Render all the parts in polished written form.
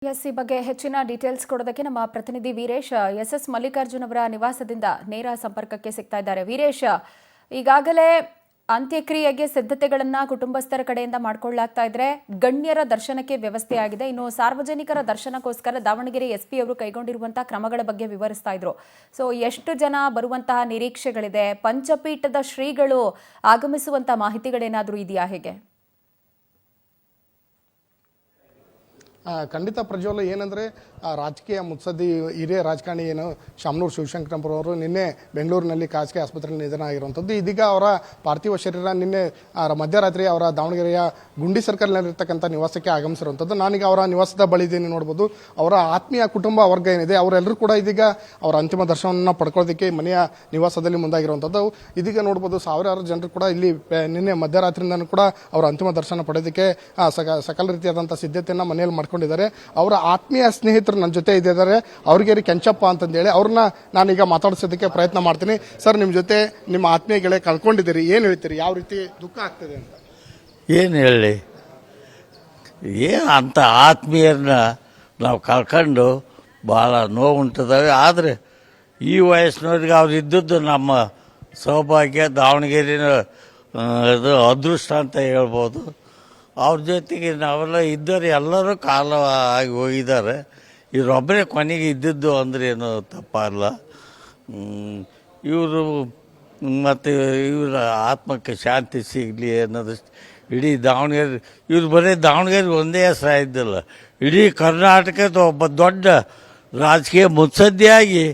S ಈ ಬಗ್ಗೆ ಹೆಚ್ಚಿನ ಡೀಟೇಲ್ಸ್ ಕೊಡೋದಕ್ಕೆ ನಮ್ಮ ಪ್ರತಿನಿಧಿ ವೀರೇಶ್ ಎಸ್ ಮಲ್ಲಿಕಾರ್ಜುನ್ ಅವರ ನಿವಾಸದಿಂದ ನೇರ ಸಂಪರ್ಕಕ್ಕೆ ಸಿಗ್ತಾ ಇದ್ದಾರೆ. ವೀರೇಶ್, ಈಗಾಗಲೇ ಅಂತ್ಯಕ್ರಿಯೆಗೆ ಸಿದ್ಧತೆಗಳನ್ನ ಕುಟುಂಬಸ್ಥರ ಕಡೆಯಿಂದ ಮಾಡಿಕೊಳ್ಳಲಾಗ್ತಾ ಇದ್ರೆ ಗಣ್ಯರ ದರ್ಶನಕ್ಕೆ ವ್ಯವಸ್ಥೆ ಆಗಿದೆ. ಇನ್ನು ಸಾರ್ವಜನಿಕರ ದರ್ಶನಕ್ಕೋಸ್ಕರ ದಾವಣಗೆರೆ ಎಸ್ಪಿ ಅವರು ಕೈಗೊಂಡಿರುವಂತಹ ಕ್ರಮಗಳ ಬಗ್ಗೆ ವಿವರಿಸ್ತಾ ಇದ್ರು. ಸೊ ಎಷ್ಟು ಜನ ಬರುವಂತಹ ನಿರೀಕ್ಷೆಗಳಿದೆ? ಪಂಚಪೀಠದ ಶ್ರೀಗಳು ಆಗಮಿಸುವಂತಹ ಮಾಹಿತಿಗಳೇನಾದರೂ ಇದೆಯಾ? ಹೇಗೆ? ಖಂಡಿತ ಪ್ರಜ್ವಲ್, ಏನಂದರೆ ರಾಜಕೀಯ ಮುತ್ಸದ್ದಿ ಹಿರಿಯ ರಾಜಕಾರಣಿ ಏನು ಶಾಮನೂರು ಶಿವಶಂಕರಪ್ಪರವರು ನಿನ್ನೆ ಬೆಂಗಳೂರಿನಲ್ಲಿ ಖಾಸಗಿ ಆಸ್ಪತ್ರೆಯಲ್ಲಿ ನಿಧನ ಆಗಿರುವಂಥದ್ದು. ಇದೀಗ ಅವರ ಪಾರ್ಥಿವ ಶರೀರ ನಿನ್ನೆ ಮಧ್ಯರಾತ್ರಿ ಅವರ ದಾವಣಗೆರೆಯ ಗುಂಡಿ ಸರ್ಕಲ್ನಲ್ಲಿರ್ತಕ್ಕಂಥ ನಿವಾಸಕ್ಕೆ ಆಗಮಿಸಿರುವಂಥದ್ದು. ನಾನೀಗ ಅವರ ನಿವಾಸದ ಬಳಿ ಇದ್ದೀನಿ, ನೋಡ್ಬೋದು. ಅವರ ಆತ್ಮೀಯ ಕುಟುಂಬ ವರ್ಗ ಏನಿದೆ ಅವರೆಲ್ಲರೂ ಕೂಡ ಇದೀಗ ಅವರ ಅಂತಿಮ ದರ್ಶನವನ್ನು ಪಡ್ಕೊಳ್ಳೋದಕ್ಕೆ ಮನೆಯ ನಿವಾಸದಲ್ಲಿ ಮುಂದಾಗಿರುವಂಥದ್ದು. ಇದೀಗ ನೋಡ್ಬೋದು, ಸಾವಿರಾರು ಜನರು ಕೂಡ ಇಲ್ಲಿ ನಿನ್ನೆ ಮಧ್ಯರಾತ್ರಿಯಿಂದನೂ ಕೂಡ ಅವರ ಅಂತಿಮ ದರ್ಶನ ಪಡೆಯೋದಕ್ಕೆ ಸಕಲ ರೀತಿಯಾದಂಥ ಸಿದ್ಧತೆಯನ್ನು ಮನೆಯಲ್ಲಿ ಮಾಡ್ಕೊಂಡಿದ್ದಾರೆ. ಅವರ ಆತ್ಮೀಯ ಸ್ನೇಹಿತರು ನನ್ನ ಜೊತೆ ಇದ್ದಾರೆ, ಅವ್ರಿಗೆ ಕೆಂಚಪ್ಪ ಅಂತಂದೇಳಿ ಅವ್ರನ್ನ ನಾನೀಗ ಮಾತಾಡಿಸೋದಕ್ಕೆ ಪ್ರಯತ್ನ ಮಾಡ್ತೀನಿ. ಸರ್, ನಿಮ್ಮ ಜೊತೆ ನಿಮ್ಮ ಆತ್ಮೀಯ ಗೆಳೆಯ ಕಳ್ಕೊಂಡಿದ್ದೀರಿ, ಏನು ಹೇಳ್ತೀರಿ? ಯಾವ ರೀತಿ ದುಃಖ ಆಗ್ತದೆ ಅಂತ? ಏನು ಹೇಳಿ, ಏನು ಅಂತ ಆತ್ಮೀಯರನ್ನ ನಾವು ಕಳ್ಕೊಂಡು ಭಾಳ ನೋವುಂಟದವೆ. ಆದರೆ ಈ ವಯಸ್ಸಿನವ್ರಿಗೆ ಅವ್ರು ಇದ್ದದ್ದು ನಮ್ಮ ಸೌಭಾಗ್ಯ, ದಾವಣಗೆರೆನ ಅದು ಅದೃಷ್ಟ ಅಂತ ಹೇಳ್ಬೋದು. ಅವ್ರ ಜೊತೆಗೆ ನಾವೆಲ್ಲ ಇದ್ದರೆ ಎಲ್ಲರೂ ಕಾಲ ಆಗಿ ಹೋಗಿದ್ದಾರೆ. ಇವರೊಬ್ಬರೇ ಕೊನೆಗೆ ಇದ್ದಿದ್ದು ಅಂದರೆ ಏನು ತಪ್ಪಲ್ಲ. ಇವರು ಮತ್ತು ಇವರ ಆತ್ಮಕ್ಕೆ ಶಾಂತಿ ಸಿಗಲಿ ಅನ್ನೋದಷ್ಟು ಇಡೀ ದಾವಣಗೆರೆ, ಇವ್ರು ಬರೀ ದಾವಣಗೆರೆ ಒಂದೇ ಹೆಸರು ಇದ್ದಿಲ್ಲ, ಇಡೀ ಕರ್ನಾಟಕದ ಒಬ್ಬ ದೊಡ್ಡ ರಾಜಕೀಯ ಮುತ್ಸದ್ದಿಯಾಗಿ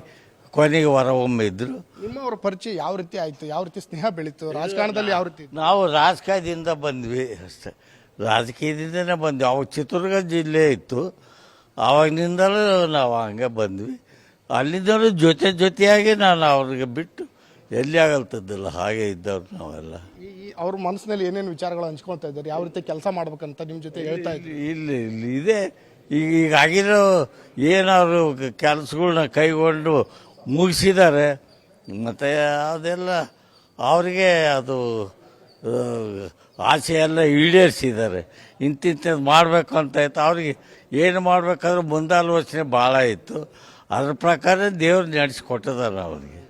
ಕೊನೆಗೆ ಹೊರಹೊಮ್ಮಿದ್ರು. ನಿಮ್ಮವರ ಪರಿಚಯ ಯಾವ ರೀತಿ ಆಯಿತು? ಯಾವ ರೀತಿ ಸ್ನೇಹ ಬೆಳೀತು? ರಾಜಕಾರಣದಲ್ಲಿ ಯಾವ ರೀತಿ? ನಾವು ರಾಜಕೀಯದಿಂದ ಬಂದ್ವಿ ಅಷ್ಟೇ, ರಾಜಕೀಯದಿಂದನೇ ಬಂದ್ವಿ. ಅವಾಗ ಚಿತ್ರದುರ್ಗ ಜಿಲ್ಲೆ ಇತ್ತು, ಆವಾಗಿನಿಂದಲೂ ನಾವು ಹಂಗೆ ಬಂದ್ವಿ. ಅಲ್ಲಿಂದಲೂ ಜೊತೆಯಾಗಿ ನಾನು ಅವ್ರಿಗೆ ಬಿಟ್ಟು ಎಲ್ಲಿ ಆಗಲ್ತದ್ದಿಲ್ಲ, ಹಾಗೆ ಇದ್ದವ್ರು ನಾವೆಲ್ಲ. ಅವ್ರ ಮನಸ್ಸಿನಲ್ಲಿ ಏನೇನು ವಿಚಾರಗಳು ಹಂಚ್ಕೊಳ್ತಾ ಇದ್ದಾರೆ, ಯಾವ ರೀತಿ ಕೆಲಸ ಮಾಡ್ಬೇಕಂತ ನಿಮ್ಮ ಜೊತೆ ಹೇಳ್ತಾ ಇದ್ರು? ಇಲ್ಲಿ ಇದೆ ಈಗಾಗಿರೋ ಏನಾದ್ರು ಕೆಲಸಗಳನ್ನ ಕೈಗೊಂಡು ಮುಗಿಸಿದ್ದಾರೆ. ಮತ್ತು ಅದೆಲ್ಲ ಅವರಿಗೆ ಅದು ಆಸೆ ಎಲ್ಲ ಈಡೇರಿಸಿದ್ದಾರೆ. ಇಂತಿಂಥದ್ದು ಮಾಡಬೇಕು ಅಂತ ಇತ್ತು. ಅವ್ರಿಗೆ ಏನು ಮಾಡಬೇಕಾದ್ರೂ ಮುಂದಾಲೋಚನೆ ಭಾಳ ಇತ್ತು. ಅದ್ರ ಪ್ರಕಾರ ದೇವ್ರು ನಡೆಸಿಕೊಟ್ಟಿದ್ದಾರೆ ಅವ್ರಿಗೆ.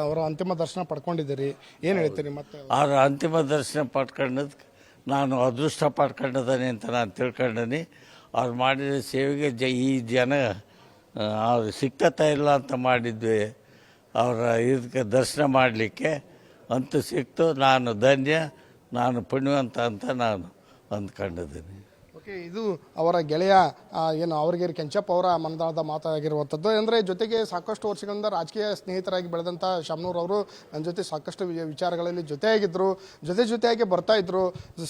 ಅವರ ಅಂತಿಮ ದರ್ಶನ ಪಡ್ಕೊಂಡಿದ್ದೀರಿ, ಏನು ಹೇಳ್ತೀರಿ? ಮತ್ತೆ ಅವ್ರ ಅಂತಿಮ ದರ್ಶನ ಪಡ್ಕೊಂಡದಕ್ಕೆ ನಾನು ಅದೃಷ್ಟ ಪಡ್ಕೊಂಡಿದ್ದಾನೆ ಅಂತ ನಾನು ತಿಳ್ಕೊಂಡೀನಿ. ಅವ್ರು ಮಾಡಿದ ಸೇವೆಗೆ ಈ ಜನ ಅವ್ರು ಸಿಕ್ತತಾ ಇಲ್ಲ ಅಂತ ಮಾಡಿದ್ವಿ, ಅವರ ಇದಕ್ಕೆ ದರ್ಶನ ಮಾಡಲಿಕ್ಕೆ ಅಂತೂ ಸಿಕ್ತು. ನಾನು ಧನ್ಯ, ನಾನು ಪುಣ್ಯವಂತ ಅಂತ ನಾನು ಅಂದ್ಕೊಂಡಿದ್ದೀನಿ. ಓಕೆ, ಇದು ಅವರ ಗೆಳೆಯ ಏನು ಅವ್ರಿಗೆ ಕೆಂಚಪ್ಪ ಅವರ ಮನದಾಳದ ಮಾತಾಗಿರುವಂಥದ್ದು. ಅಂದರೆ ಜೊತೆಗೆ ಸಾಕಷ್ಟು ವರ್ಷಗಳಿಂದ ರಾಜಕೀಯ ಸ್ನೇಹಿತರಾಗಿ ಬೆಳೆದಂಥ ಶಾಮನೂರು ಅವರು ನನ್ನ ಜೊತೆ ಸಾಕಷ್ಟು ವಿಚಾರಗಳಲ್ಲಿ ಜೊತೆಯಾಗಿದ್ದರು, ಜೊತೆಯಾಗಿ ಬರ್ತಾ ಇದ್ರು.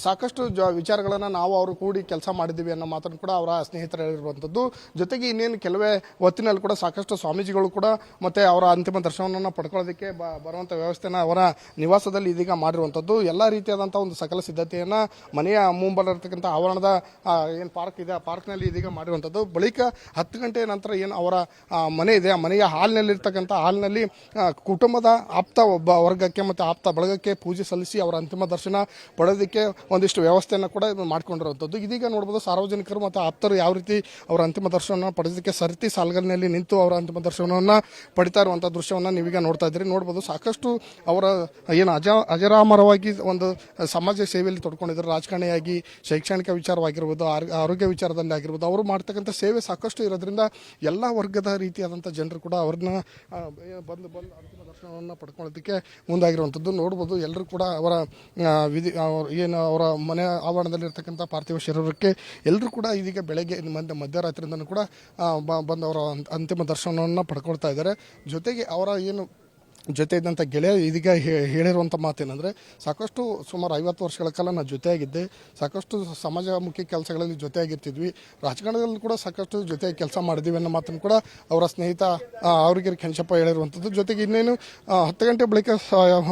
ಸಾಕಷ್ಟು ವಿಚಾರಗಳನ್ನು ನಾವು ಅವರು ಕೂಡಿ ಕೆಲಸ ಮಾಡಿದ್ದೀವಿ ಅನ್ನೋ ಮಾತನ್ನು ಕೂಡ ಅವರ ಸ್ನೇಹಿತರು ಹೇಳಿರುವಂಥದ್ದು. ಜೊತೆಗೆ ಇನ್ನೇನು ಕೆಲವೇ ಹೊತ್ತಿನಲ್ಲಿ ಕೂಡ ಸಾಕಷ್ಟು ಸ್ವಾಮೀಜಿಗಳು ಕೂಡ ಮತ್ತು ಅವರ ಅಂತಿಮ ದರ್ಶನವನ್ನು ಪಡ್ಕೊಳ್ಳೋದಕ್ಕೆ ಬರುವಂಥ ವ್ಯವಸ್ಥೆನ ಅವರ ನಿವಾಸದಲ್ಲಿ ಇದೀಗ ಮಾಡಿರುವಂಥದ್ದು. ಎಲ್ಲ ರೀತಿಯಾದಂಥ ಒಂದು ಸಕಲ ಸಿದ್ಧತೆಯನ್ನು ಮನೆಯ ಮುಂಬಲಿರ್ತಕ್ಕಂಥ ಆವರಣದ ಏನು ಪಾರ್ಕ್ ಇದೆ, ಆ ಪಾರ್ಕ್ನಲ್ಲಿ ಇದೀಗ ಮಾಡಿರುವಂಥದ್ದು. ಬಳಿಕ 10 ಗಂಟೆ ನಂತರ ಏನು ಅವರ ಮನೆ ಇದೆ, ಆ ಮನೆಯ ಹಾಲ್ನಲ್ಲಿ ಕುಟುಂಬದ ಆಪ್ತ ಒಬ್ಬ ವರ್ಗಕ್ಕೆ ಮತ್ತು ಆಪ್ತ ಬಳಗಕ್ಕೆ ಪೂಜೆ ಸಲ್ಲಿಸಿ ಅವರ ಅಂತಿಮ ದರ್ಶನ ಪಡೆಯೋದಕ್ಕೆ ಒಂದಿಷ್ಟು ವ್ಯವಸ್ಥೆಯನ್ನು ಕೂಡ ಮಾಡಿಕೊಂಡಿರುವಂಥದ್ದು. ಇದೀಗ ನೋಡ್ಬೋದು, ಸಾರ್ವಜನಿಕರು ಮತ್ತು ಆಪ್ತರು ಯಾವ ರೀತಿ ಅವರ ಅಂತಿಮ ದರ್ಶನವನ್ನು ಪಡೆಯೋದಕ್ಕೆ ಸರತಿ ಸಾಲುಗಲ್ಲಿನಲ್ಲಿ ನಿಂತು ಅವರ ಅಂತಿಮ ದರ್ಶನವನ್ನು ಪಡಿತಾ ಇರುವಂಥ ದೃಶ್ಯವನ್ನು ನೀವೀಗ ನೋಡ್ತಾ ಇದ್ದೀರಿ. ನೋಡ್ಬೋದು, ಸಾಕಷ್ಟು ಅವರ ಏನು ಅಜರಾಮರವಾಗಿ ಒಂದು ಸಮಾಜ ಸೇವೆಯಲ್ಲಿ ತೊಡ್ಕೊಂಡಿದ್ದಾರೆ. ರಾಜಕಾರಣಿಯಾಗಿ, ಶೈಕ್ಷಣಿಕ ವಿಚಾರವಾಗಿರ್ಬೋದು, ಆರೋಗ್ಯ ವಿಚಾರದಲ್ಲಿ ಆಗಿರ್ಬೋದು, ಅವರು ಮಾಡ್ತಕ್ಕಂಥ ಸೇವೆ ಸಾಕಷ್ಟು ಇರೋದ್ರಿಂದ ಎಲ್ಲ ವರ್ಗದ ರೀತಿಯಾದಂಥ ಜನರು ಕೂಡ ಅವ್ರನ್ನ ಬಂದು ಅಂತಿಮ ದರ್ಶನವನ್ನು ಪಡ್ಕೊಳ್ಳೋದಕ್ಕೆ ಮುಂದಾಗಿರುವಂಥದ್ದು. ನೋಡ್ಬೋದು, ಎಲ್ಲರೂ ಕೂಡ ಅವರ ಏನು ಅವರ ಮನೆ ಆವರಣದಲ್ಲಿರ್ತಕ್ಕಂಥ ಪಾರ್ಥಿವ ಶರೀರಕ್ಕೆ ಎಲ್ಲರೂ ಕೂಡ ಇದೀಗ ಬೆಳಗ್ಗೆ ಮಧ್ಯರಾತ್ರಿಯಿಂದನೂ ಕೂಡ ಬಂದು ಅವರ ಅಂತಿಮ ದರ್ಶನವನ್ನು ಪಡ್ಕೊಳ್ತಾ ಇದ್ದಾರೆ. ಜೊತೆಗೆ ಅವರ ಏನು ಜೊತೆ ಇದ್ದಂಥ ಗೆಳೆಯ ಇದೀಗ ಹೇಳಿರುವಂಥ ಮಾತೇನೆಂದರೆ, ಸಾಕಷ್ಟು ಸುಮಾರು 50 ವರ್ಷಗಳ ಕಾಲ ನಾನು ಜೊತೆಯಾಗಿದ್ದೆ, ಸಾಕಷ್ಟು ಸಮಾಜಮುಖಿ ಕೆಲಸಗಳಲ್ಲಿ ಜೊತೆಯಾಗಿರ್ತಿದ್ವಿ, ರಾಜಕಾರಣದಲ್ಲಿ ಕೂಡ ಸಾಕಷ್ಟು ಜೊತೆಯಾಗಿ ಕೆಲಸ ಮಾಡಿದ್ದೀವಿ ಅನ್ನೋ ಮಾತನ್ನು ಕೂಡ ಅವರ ಸ್ನೇಹಿತ ಅವ್ರಿಗೆ ಕೆಂಚಪ್ಪ ಹೇಳಿರುವಂಥದ್ದು. ಜೊತೆಗೆ ಇನ್ನೇನು 10 ಗಂಟೆ ಬಳಿಕ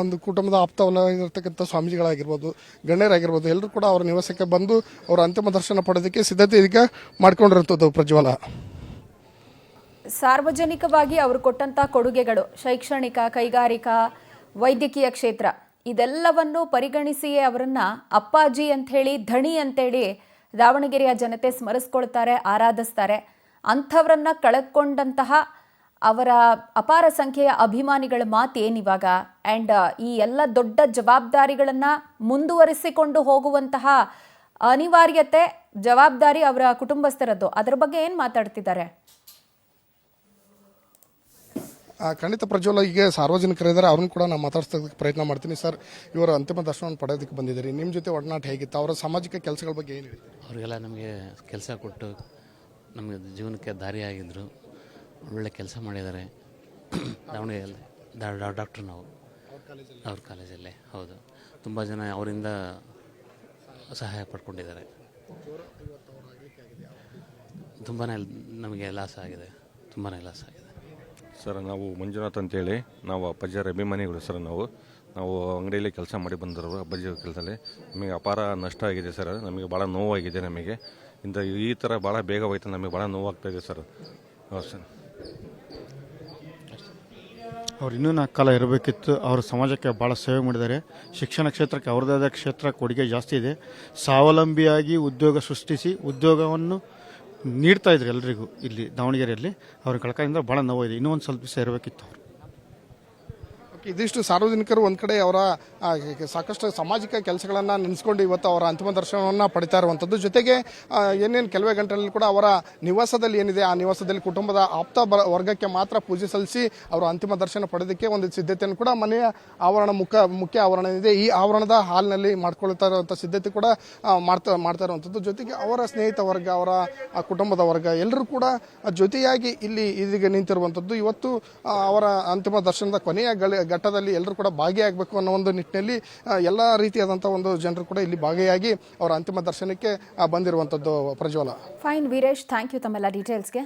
ಒಂದು ಕುಟುಂಬದ ಆಪ್ತವಲಯವಾಗಿರ್ತಕ್ಕಂಥ ಸ್ವಾಮೀಜಿಗಳಾಗಿರ್ಬೋದು, ಗಣ್ಯರಾಗಿರ್ಬೋದು, ಎಲ್ಲರೂ ಕೂಡ ಅವರ ನಿವಾಸಕ್ಕೆ ಬಂದು ಅವರ ಅಂತಿಮ ದರ್ಶನ ಪಡೆಯೋದಕ್ಕೆ ಸಿದ್ಧತೆ ಈಗ ಮಾಡ್ಕೊಂಡಿರುವಂಥದ್ದು. ಪ್ರಜ್ವಲ, ಸಾರ್ವಜನಿಕವಾಗಿ ಅವರು ಕೊಟ್ಟಂತ ಕೊಡುಗೆಗಳು, ಶೈಕ್ಷಣಿಕ, ಕೈಗಾರಿಕಾ, ವೈದ್ಯಕೀಯ ಕ್ಷೇತ್ರ, ಇದೆಲ್ಲವನ್ನು ಪರಿಗಣಿಸಿಯೇ ಅವರನ್ನ ಅಪ್ಪಾಜಿ ಅಂತ ಹೇಳಿ, ಧಣಿ ಅಂತೇಳಿ ದಾವಣಗೆರೆಯ ಜನತೆ ಸ್ಮರಿಸ್ಕೊಳ್ತಾರೆ, ಆರಾಧಿಸ್ತಾರೆ. ಅಂಥವ್ರನ್ನ ಕಳೆದುಕೊಂಡಂತಹ ಅವರ ಅಪಾರ ಸಂಖ್ಯೆಯ ಅಭಿಮಾನಿಗಳ ಮಾತೇನಿವಾಗ? ಆ್ಯಂಡ್ ಈ ಎಲ್ಲ ದೊಡ್ಡ ಜವಾಬ್ದಾರಿಗಳನ್ನು ಮುಂದುವರಿಸಿಕೊಂಡು ಹೋಗುವಂತಹ ಅನಿವಾರ್ಯತೆ, ಜವಾಬ್ದಾರಿ ಅವರ ಕುಟುಂಬಸ್ಥರದ್ದು. ಅದರ ಬಗ್ಗೆ ಏನು ಮಾತಾಡ್ತಿದ್ದಾರೆ? ಖಂಡಿತ ಪ್ರಜ್ವಲ, ಈಗ ಸಾರ್ವಜನಿಕರಿದ್ದಾರೆ, ಅವ್ರನ್ನ ಕೂಡ ನಾನು ಮಾತಾಡ್ಸೋದಕ್ಕೆ ಪ್ರಯತ್ನ ಮಾಡ್ತೀನಿ. ಸರ್, ಇವರ ಅಂತಿಮ ದರ್ಶನವನ್ನು ಪಡೆಯೋದಕ್ಕೆ ಬಂದಿದ್ದೀರಿ, ನಿಮ್ಮ ಜೊತೆ ಒಡನಾಟ ಹೇಗಿತ್ತು? ಅವರ ಸಾಮಾಜಿಕ ಕೆಲಸಗಳ ಬಗ್ಗೆ ಏನು ಹೇಳ್ತೀರಿ? ಅವರಿಗೆಲ್ಲ ನಮಗೆ ಕೆಲಸ ಕೊಟ್ಟು ನಮಗೆ ಜೀವನಕ್ಕೆ ದಾರಿಯಾಗಿದ್ದರು. ಒಳ್ಳೆ ಕೆಲಸ ಮಾಡಿದ್ದಾರೆ. ದಾವಣಗೆರೆಯಲ್ಲಿ ಡಾಕ್ಟ್ರು ನಾವು ಅವ್ರ ಕಾಲೇಜಲ್ಲೇ. ಹೌದು, ತುಂಬ ಜನ ಅವರಿಂದ ಸಹಾಯ ಪಡ್ಕೊಂಡಿದ್ದಾರೆ. ತುಂಬಾ ನಮಗೆ ಲಾಸ್ ಆಗಿದೆ, ತುಂಬಾ ಲಾಸ್ ಆಗಿದೆ. ಸರ್, ನಾವು ಮಂಜುನಾಥ್ ಅಂತೇಳಿ, ನಾವು ಅಪ್ಪಾಜಿಯರ ಅಭಿಮಾನಿಗಳು ಸರ್. ನಾವು ಅಂಗಡಿಯಲ್ಲಿ ಕೆಲಸ ಮಾಡಿ ಬಂದರು. ಅಪ್ಪಾಜಿ ಕೆಲಸದಲ್ಲಿ ನಮಗೆ ಅಪಾರ ನಷ್ಟ ಆಗಿದೆ ಸರ್. ನಮಗೆ ಭಾಳ ನೋವಾಗಿದೆ. ನಮಗೆ ಈ ಥರ ಭಾಳ ಬೇಗ ಹೋಯ್ತು, ನಮಗೆ ಭಾಳ ನೋವಾಗ್ತಾಯಿದೆ ಸರ್. ಹೌದು ಸರ್. ಅವ್ರು ಇನ್ನೂ 4 ಕಾಲ ಇರಬೇಕಿತ್ತು. ಅವರು ಸಮಾಜಕ್ಕೆ ಭಾಳ ಸೇವೆ ಮಾಡಿದ್ದಾರೆ. ಶಿಕ್ಷಣ ಕ್ಷೇತ್ರಕ್ಕೆ ಅವ್ರದ್ದೇ ಆದ ಕ್ಷೇತ್ರ ಕೊಡುಗೆ ಜಾಸ್ತಿ ಇದೆ. ಸ್ವಾವಲಂಬಿಯಾಗಿ ಉದ್ಯೋಗ ಸೃಷ್ಟಿಸಿ ಉದ್ಯೋಗವನ್ನು ನೀಡ್ತಾ ಇದ್ರು ಎಲ್ರಿಗೂ. ಇಲ್ಲಿ ದಾವಣಗೆರೆಯಲ್ಲಿ ಅವ್ರ ಕಳಕದಿಂದ ಭಾಳ ನೋವಿದೆ. ಇನ್ನೂ ಒಂದು ಸ್ವಲ್ಪ ದಿವಸ ಇರಬೇಕಿತ್ತು ಅವರು. ಇದಿಷ್ಟು ಸಾರ್ವಜನಿಕರು ಒಂದು ಕಡೆ ಅವರ ಸಾಕಷ್ಟು ಸಾಮಾಜಿಕ ಕೆಲಸಗಳನ್ನು ನೆನೆಸ್ಕೊಂಡು ಇವತ್ತು ಅವರ ಅಂತಿಮ ದರ್ಶನವನ್ನು ಪಡಿತಾ ಇರುವಂಥದ್ದು. ಜೊತೆಗೆ ಏನೇನು ಕೆಲವೇ ಗಂಟೆಗಳಲ್ಲಿ ಕೂಡ ಅವರ ನಿವಾಸದಲ್ಲಿ ಏನಿದೆ, ಆ ನಿವಾಸದಲ್ಲಿ ಕುಟುಂಬದ ಆಪ್ತ ವರ್ಗಕ್ಕೆ ಮಾತ್ರ ಪೂಜೆ ಸಲ್ಲಿಸಿ ಅವರ ಅಂತಿಮ ದರ್ಶನ ಪಡೆಯೋದಕ್ಕೆ ಒಂದು ಸಿದ್ಧತೆಯನ್ನು ಕೂಡ ಮನೆಯ ಆವರಣ ಮುಖ್ಯ ಆವರಣ ಏನಿದೆ, ಈ ಆವರಣದ ಹಾಲ್ನಲ್ಲಿ ಮಾಡ್ಕೊಳ್ತಾ ಇರುವಂಥ ಸಿದ್ಧತೆ ಕೂಡ ಮಾಡ್ತಾ ಇರುವಂಥದ್ದು. ಜೊತೆಗೆ ಅವರ ಸ್ನೇಹಿತ ವರ್ಗ, ಅವರ ಕುಟುಂಬದ ವರ್ಗ ಎಲ್ಲರೂ ಕೂಡ ಜೊತೆಯಾಗಿ ಇಲ್ಲಿ ಇದೀಗ ನಿಂತಿರುವಂಥದ್ದು. ಇವತ್ತು ಅವರ ಅಂತಿಮ ದರ್ಶನದ ಕೊನೆಯ ಘಟ್ಟದಲ್ಲಿ ಎಲ್ಲರೂ ಕೂಡ ಭಾಗಿಯಾಗಬೇಕು ಅನ್ನೋ ಒಂದು ನಿಟ್ಟಿನಲ್ಲಿ ಎಲ್ಲ ರೀತಿಯಾದಂಥ ಒಂದು ಜನರು ಕೂಡ ಇಲ್ಲಿ ಭಾಗಿಯಾಗಿ ಅವರ ಅಂತಿಮ ದರ್ಶನಕ್ಕೆ ಬಂದಿರುವಂಥದ್ದು. ಪ್ರಜ್ವಲ. ಫೈನ್ ವೀರೇಶ್, ಥ್ಯಾಂಕ್ ಯು ತಮ್ಮೆಲ್ಲ ಡೀಟೇಲ್ಸ್ಗೆ.